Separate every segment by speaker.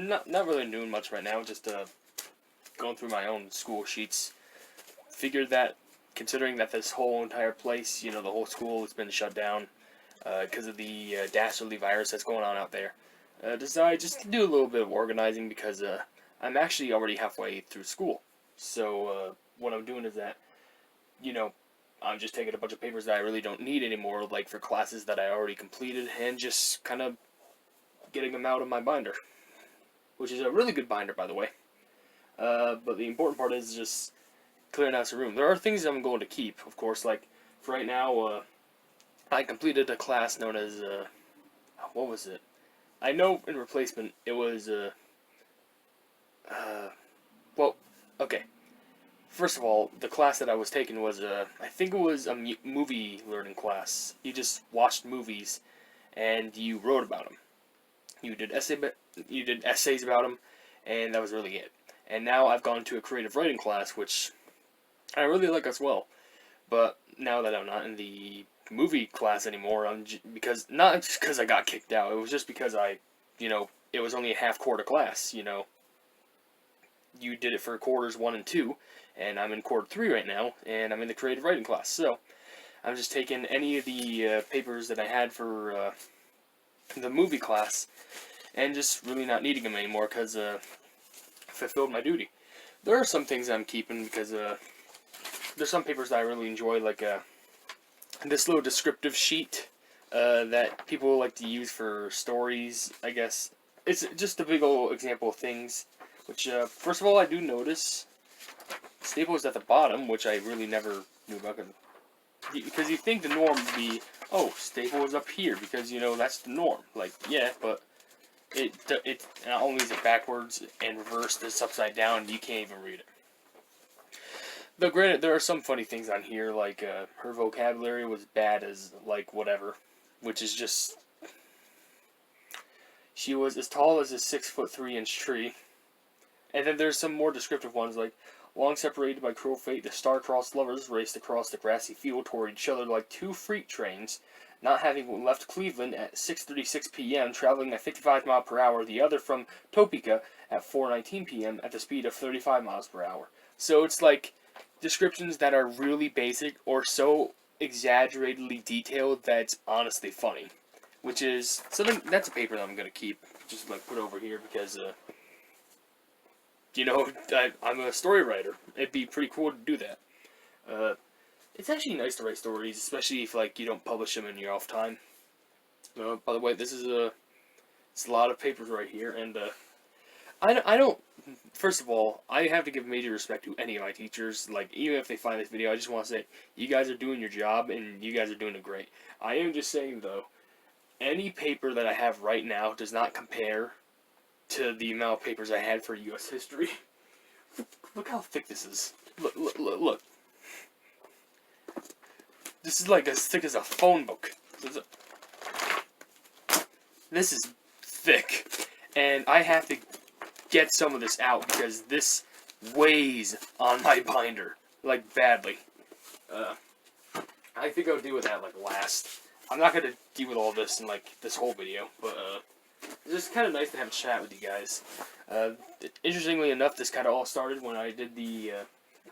Speaker 1: Not really doing much right now. Just going through my own school sheets. Figured that, considering that this whole entire place, the whole school has been shut down because of the dastardly virus that's going on out there, decided just to do a little bit of organizing because I'm actually already halfway through school. So what I'm doing is that, I'm just taking a bunch of papers that I really don't need anymore, like for classes that I already completed, and just kind of getting them out of my binder, which is a really good binder, by the way. But the important part is just clearing out the room. There are things I'm going to keep, of course, like for right now, I completed a class known as, what was it? I know in replacement it was, well, okay. First of all, the class that I was taking was, I think it was a movie learning class. You just watched movies and you wrote about them. You did essays about them, and that was really it. And now I've gone to a creative writing class, which I really like as well. But now that I'm not in the movie class anymore, because not just because I got kicked out, it was just because it was only a half quarter class. You did it for quarters 1 and 2, and I'm in quarter 3 right now, and I'm in the creative writing class. So I'm just taking any of the papers that I had for the movie class, and just really not needing them anymore because fulfilled my duty. There are some things I'm keeping because there's some papers that I really enjoy, like this little descriptive sheet that people like to use for stories, I guess. It's just a big old example of things, which, first of all, I do notice staple is at the bottom, which I really never knew about. Because you think the norm would be, oh, staple is up here, because, that's the norm. Like, yeah, but it not only is it backwards and reversed, it's upside down, and you can't even read it. Though, granted, there are some funny things on here, like, her vocabulary was bad as, like, whatever, which is just... She was as tall as a 6'3" tree. And then there's some more descriptive ones, like, long separated by cruel fate, the star-crossed lovers raced across the grassy field toward each other like two freight trains, not having left Cleveland at 6:36 p.m., traveling at 55 miles per hour, the other from Topeka at 4:19 p.m. at the speed of 35 miles per hour. So it's like descriptions that are really basic or so exaggeratedly detailed that it's honestly funny. Which is something, that's a paper that I'm going to keep, just like put over here because, I'm a story writer. It'd be pretty cool to do that. It's actually nice to write stories, especially if, like, you don't publish them in your off time. By the way, this is it's a lot of papers right here, and, I don't, first of all, I have to give major respect to any of my teachers. Like, even if they find this video, I just want to say, you guys are doing your job, and you guys are doing it great. I am just saying, though, any paper that I have right now does not compare to the amount of papers I had for U.S. history. Look how thick this is. Look. This is like as thick as a phone book. This is thick. And I have to get some of this out because this weighs on my binder. Like, badly. I think I'll deal with that, like, last. I'm not going to deal with all this in, like, this whole video, but, it's just kind of nice to have a chat with you guys. Interestingly enough, this kind of all started when I did the,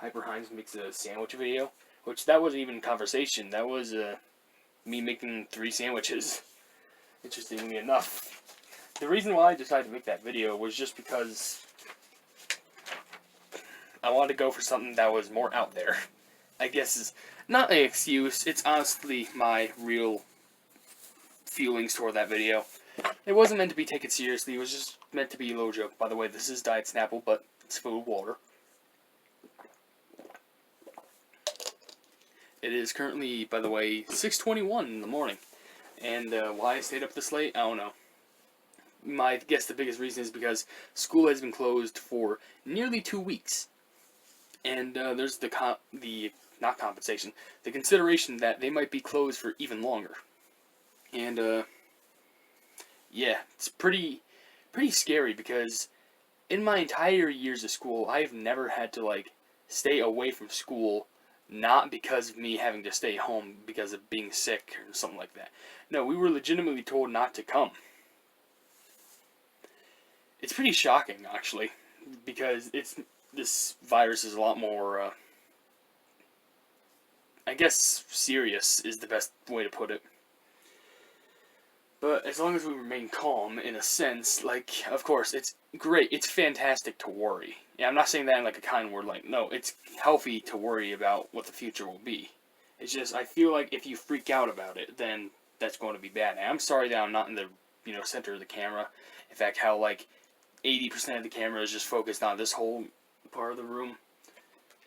Speaker 1: HyperHimes makes a sandwich video, which that wasn't even conversation, that was, me making 3 sandwiches, interestingly enough. The reason why I decided to make that video was just because I wanted to go for something that was more out there. I guess is not an excuse, it's honestly my real feelings toward that video. It wasn't meant to be taken seriously, it was just meant to be a little joke. By the way, this is Diet Snapple, but it's filled with water. It is currently, by the way, 6:21 in the morning. And why I stayed up this late, I don't know. I guess the biggest reason is because school has been closed for nearly 2 weeks. And there's the consideration that they might be closed for even longer. And, yeah, it's pretty scary because in my entire years of school, I've never had to, like, stay away from school, not because of me having to stay home because of being sick or something like that. No, we were legitimately told not to come. It's pretty shocking, actually, because this virus is a lot more, I guess, serious is the best way to put it. But as long as we remain calm, in a sense, like, of course, it's great, it's fantastic to worry. Yeah, I'm not saying that in like a kind word, like, no, it's healthy to worry about what the future will be. It's just, I feel like if you freak out about it, then that's going to be bad. And I'm sorry that I'm not in the, center of the camera. In fact, how, like, 80% of the camera is just focused on this whole part of the room.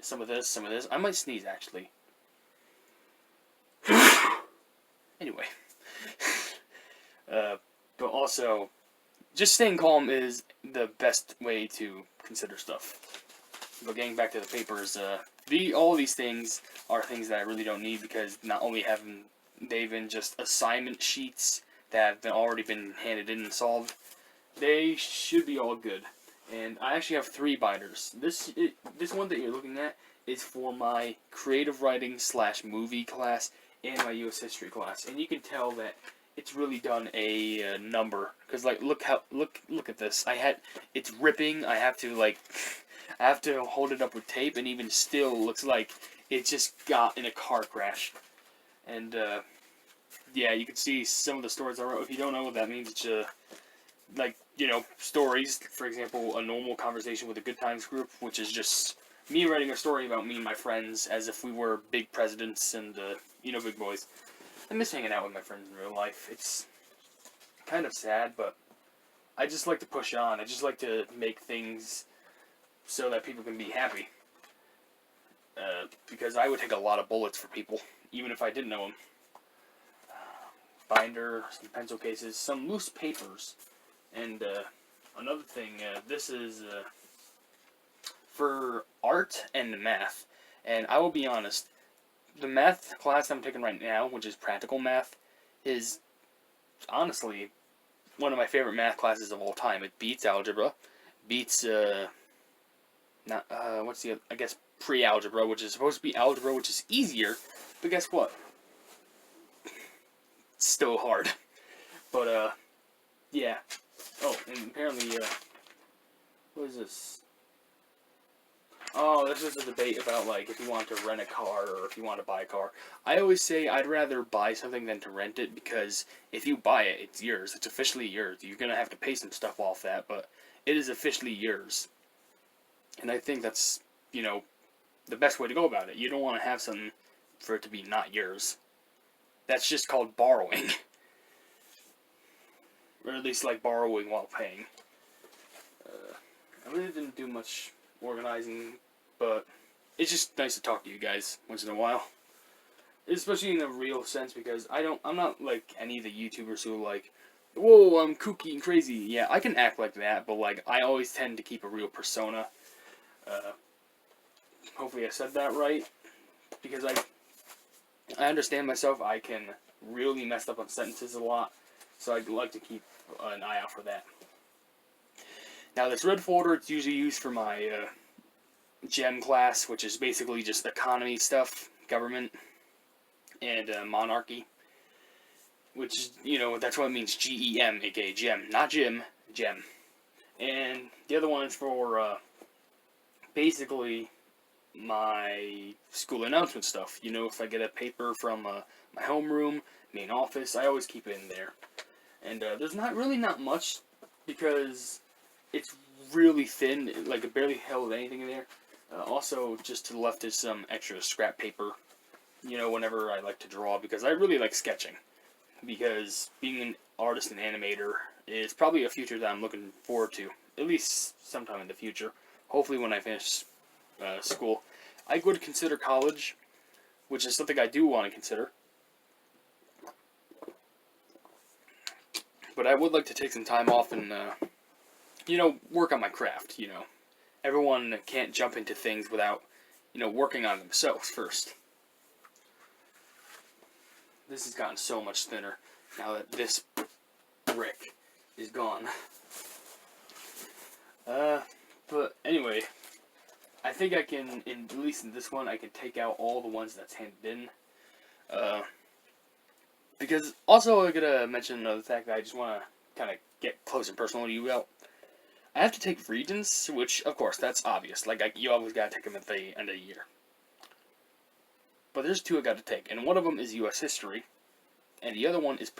Speaker 1: Some of this, some of this. I might sneeze, actually. Anyway. But also, just staying calm is the best way to consider stuff. But getting back to the papers, all these things are things that I really don't need, because not only have they been just assignment sheets that have already been handed in and solved, they should be all good. And I actually have 3 binders. This one that you're looking at is for my creative writing / movie class and my U.S. history class, and you can tell that it's really done a number, because like look at this. It's ripping. I have to hold it up with tape, and even still looks like it just got in a car crash. And yeah, you can see some of the stories I wrote. If you don't know what that means, it's like, stories. For example, a normal conversation with a good times group, which is just me writing a story about me and my friends as if we were big presidents and big boys. I miss hanging out with my friends in real life. It's kind of sad, but I just like to push on. I just like to make things so that people can be happy. Because I would take a lot of bullets for people, even if I didn't know them. Binder, some pencil cases, some loose papers, and another thing, this is for art and math. And I will be honest, the math class I'm taking right now, which is practical math, is honestly one of my favorite math classes of all time. It beats algebra, beats I guess pre-algebra, which is supposed to be algebra, which is easier, but guess what? It's still hard. But yeah. Oh, and apparently what is this? Oh, this is a debate about, like, if you want to rent a car or if you want to buy a car. I always say I'd rather buy something than to rent it, because if you buy it, it's yours. It's officially yours. You're going to have to pay some stuff off that, but it is officially yours. And I think that's, the best way to go about it. You don't want to have something for it to be not yours. That's just called borrowing. Or at least, like, borrowing while paying. I really didn't do much organizing, but it's just nice to talk to you guys once in a while, especially in a real sense, because I'm not like any of the YouTubers who are like, whoa, I'm kooky and crazy. Yeah, I can act like that, but like I always tend to keep a real persona. Hopefully I said that right, because I understand myself. I can really mess up on sentences a lot, so I'd like to keep an eye out for that. Now, this red folder, it's usually used for my GEM class, which is basically just economy stuff, government, and monarchy. Which, that's what it means, GEM, aka GEM. Not Jim, GEM. And the other one is for basically my school announcement stuff. If I get a paper from my homeroom, main office, I always keep it in there. And there's not much, because it's really thin, like it barely held anything in there. Also, just to the left is some extra scrap paper, whenever I like to draw, because I really like sketching. Because being an artist and animator is probably a future that I'm looking forward to, at least sometime in the future. Hopefully when I finish school. I would consider college, which is something I do want to consider. But I would like to take some time off and work on my craft, Everyone can't jump into things without, working on themselves first. This has gotten so much thinner now that this brick is gone. But anyway, I think I can, at least in this one, I can take out all the ones that's handed in. Because also I gotta mention another fact that I just want to kind of get close and personal to you about. I have to take Regents, which, of course, that's obvious. Like, you always gotta take them at the end of the year. But there's two I gotta take, and one of them is U.S. history, and the other one is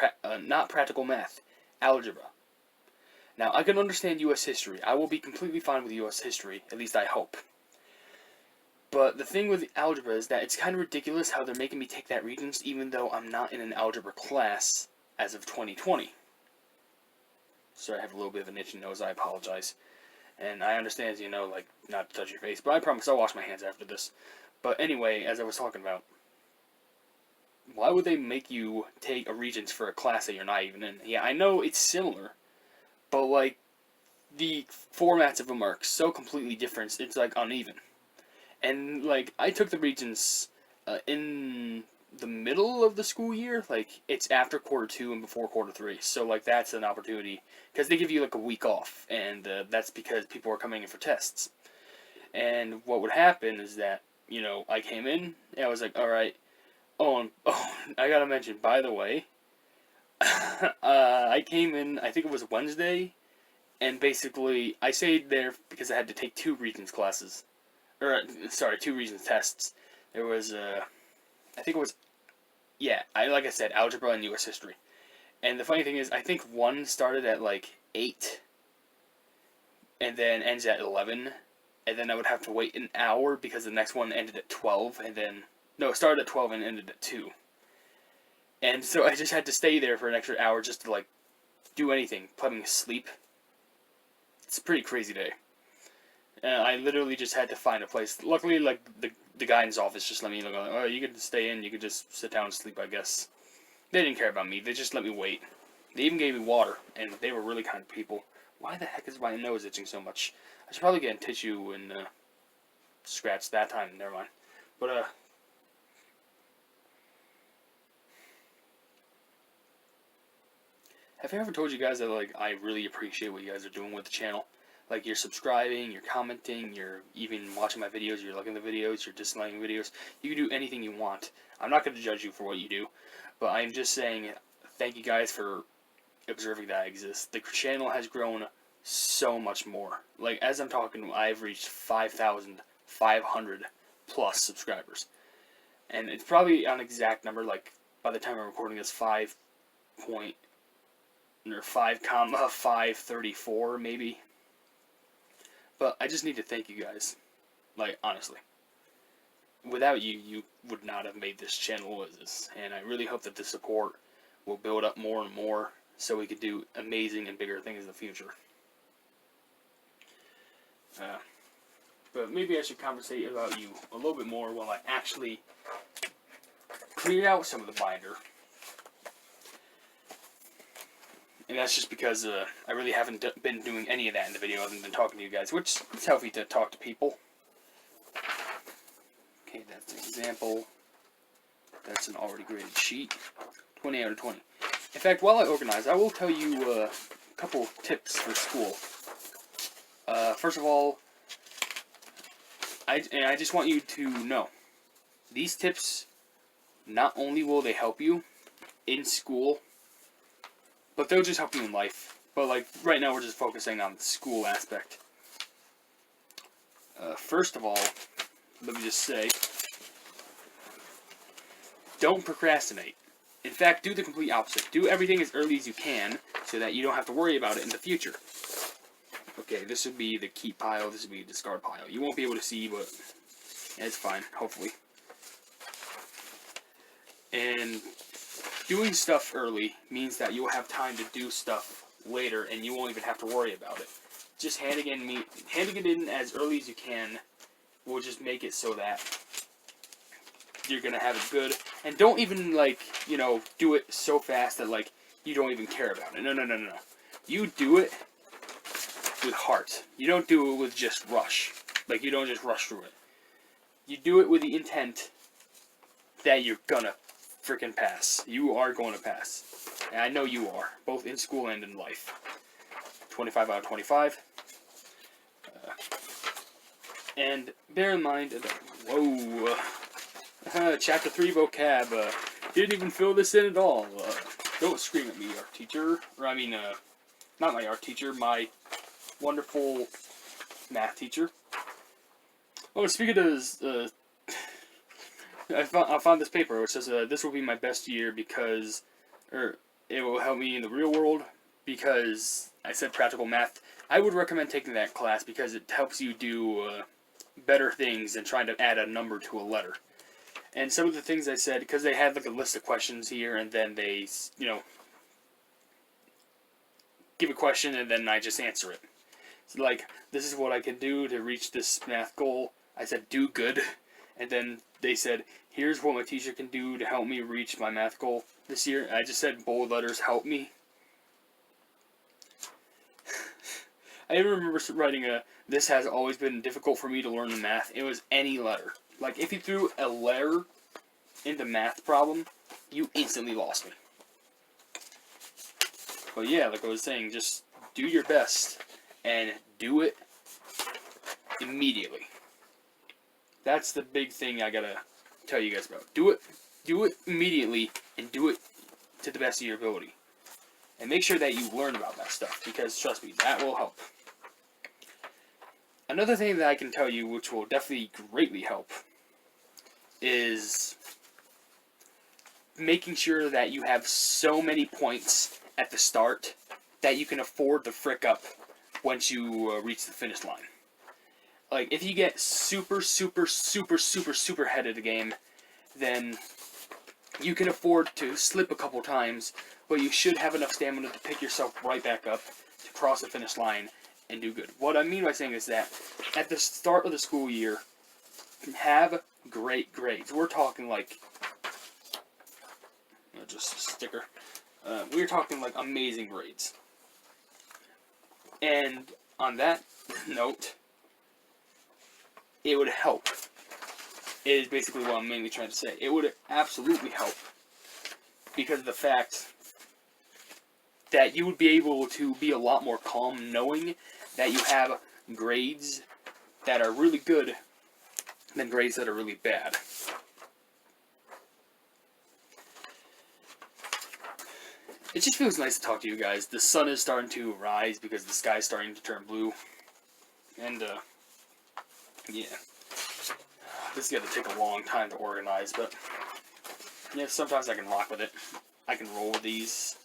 Speaker 1: not practical math, algebra. Now, I can understand U.S. history. I will be completely fine with U.S. history, at least I hope. But the thing with algebra is that it's kind of ridiculous how they're making me take that Regents, even though I'm not in an algebra class as of 2020. Sorry, I have a little bit of an itchy nose, I apologize. And I understand, like, not to touch your face, but I promise I'll wash my hands after this. But anyway, as I was talking about, why would they make you take a Regents for a class that you're not even in? Yeah, I know it's similar, but, like, the formats of them are so completely different, it's, like, uneven. And, like, I took the Regents in the middle of the school year. Like, it's after quarter 2 and before quarter 3. So, like, that's an opportunity. Because they give you, like, a week off. And that's because people are coming in for tests. And what would happen is that, I came in, and I was like, alright. Oh, I gotta mention, by the way, I came in, I think it was Wednesday. And basically, I stayed there because I had to take 2 Regents classes. Sorry, 2 Regents tests. There was, I think it was, like I said, algebra and U.S. history. And the funny thing is, I think one started at, like, 8, and then ends at 11, and then I would have to wait an hour because the next one ended at 12, and then, no, it started at 12 and ended at 2. And so I just had to stay there for an extra hour just to, like, do anything, probably sleep. It's a pretty crazy day. I literally just had to find a place. Luckily, like, the guy in his office just let me, oh, you could stay in, you could just sit down and sleep, I guess. They didn't care about me, they just let me wait. They even gave me water, and they were really kind people. Why the heck is my nose itching so much? I should probably get a tissue and, scratch that time, never mind. But, have I ever told you guys that, like, I really appreciate what you guys are doing with the channel? Like, you're subscribing, you're commenting, you're even watching my videos, you're liking the videos, you're disliking videos. You can do anything you want. I'm not going to judge you for what you do, but I'm just saying thank you guys for observing that I exist. The channel has grown so much more. Like, as I'm talking, I've reached 5,500 plus subscribers. And it's probably an exact number, like, by the time I'm recording this, 5,534 maybe. But I just need to thank you guys. Like, honestly. Without you, you would not have made this channel what it is. And I really hope that the support will build up more and more so we could do amazing and bigger things in the future. But maybe I should conversate about you a little bit more while I actually clear out some of the binder. And that's just because I really haven't been doing any of that in the video other than talking to you guys, which is healthy to talk to people. Okay, that's an example. That's an already graded sheet. 20 out of 20. In fact, while I organize, I will tell you a couple tips for school. First of all, I just want you to know, these tips, not only will they help you in school, but they'll just help you in life. But, like, right now we're just focusing on the school aspect. First of all, let me just say, don't procrastinate. In fact, do the complete opposite. Do everything as early as you can so that you don't have to worry about it in the future. Okay, this would be the keep pile, this would be the discard pile. You won't be able to see, but it's fine, hopefully. And doing stuff early means that you'll have time to do stuff later, and you won't even have to worry about it. Just handing it in as early as you can will just make it so that you're gonna have it good. And don't even, like, do it so fast that, like, you don't even care about it. No. You do it with heart. You don't do it with just rush. Like, you don't just rush through it. You do it with the intent that you're gonna freaking pass. You are going to pass. And I know you are, both in school and in life. 25 out of 25. And bear in mind that, chapter 3 vocab, didn't even fill this in at all. Don't scream at me, art teacher. Or, I mean, not my art teacher, my wonderful math teacher. Oh, speaking of this, I found this paper which says this will be my best year because, or it will help me in the real world because I said practical math. I would recommend taking that class because it helps you do better things than trying to add a number to a letter. And some of the things I said, because they had like a list of questions here, and then they, give a question and then I just answer it. So like, this is what I can do to reach this math goal. I said, do good. And then they said, here's what my teacher can do to help me reach my math goal this year. I just said bold letters, help me. I even remember writing this has always been difficult for me to learn the math. It was any letter. Like, if you threw a letter in the math problem, you instantly lost me. But yeah, like I was saying, just do your best and do it immediately. That's the big thing I gotta tell you guys about. Do it immediately, and do it to the best of your ability. And make sure that you learn about that stuff, because trust me, that will help. Another thing that I can tell you, which will definitely greatly help, is making sure that you have so many points at the start that you can afford to frick up once you reach the finish line. Like, if you get super ahead of the game, then you can afford to slip a couple times, but you should have enough stamina to pick yourself right back up to cross the finish line and do good. What I mean by saying is that at the start of the school year, have great grades. We're talking like, just a sticker. We're talking like amazing grades. And on that note, it would help. It is basically what I'm mainly trying to say. It would absolutely help because of the fact that you would be able to be a lot more calm knowing that you have grades that are really good than grades that are really bad. It just feels nice to talk to you guys. The sun is starting to rise because the sky is starting to turn blue. And, yeah. This is going to take a long time to organize, but yeah, sometimes I can rock with it. I can roll with these.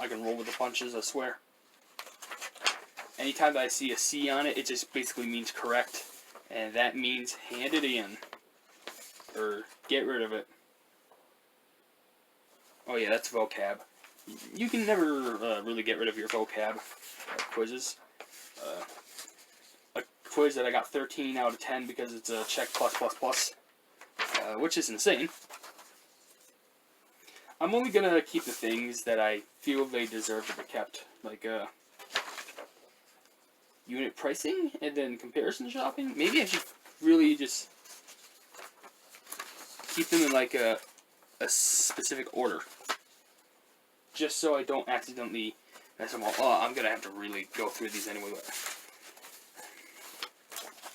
Speaker 1: I can roll with the punches, I swear. Anytime that I see a C on it, it just basically means correct. And that means hand it in. Or get rid of it. Oh yeah, that's vocab. You can never really get rid of your vocab quizzes. A quiz that I got 13 out of 10 because it's a check plus, which is insane. I'm only gonna keep the things that I feel they deserve to be kept, like unit pricing and then comparison shopping. Maybe I should really just keep them in like a specific order, just so I don't accidentally mess them all. Oh, I'm gonna have to really go through these anyway.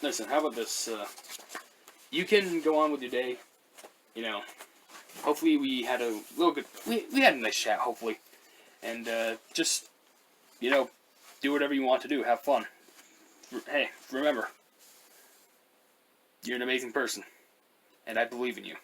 Speaker 1: Listen, how about this? You can go on with your day. You know, hopefully we had a little good. We had a nice chat, hopefully, and just do whatever you want to do. Have fun. Hey, remember, you're an amazing person, and I believe in you.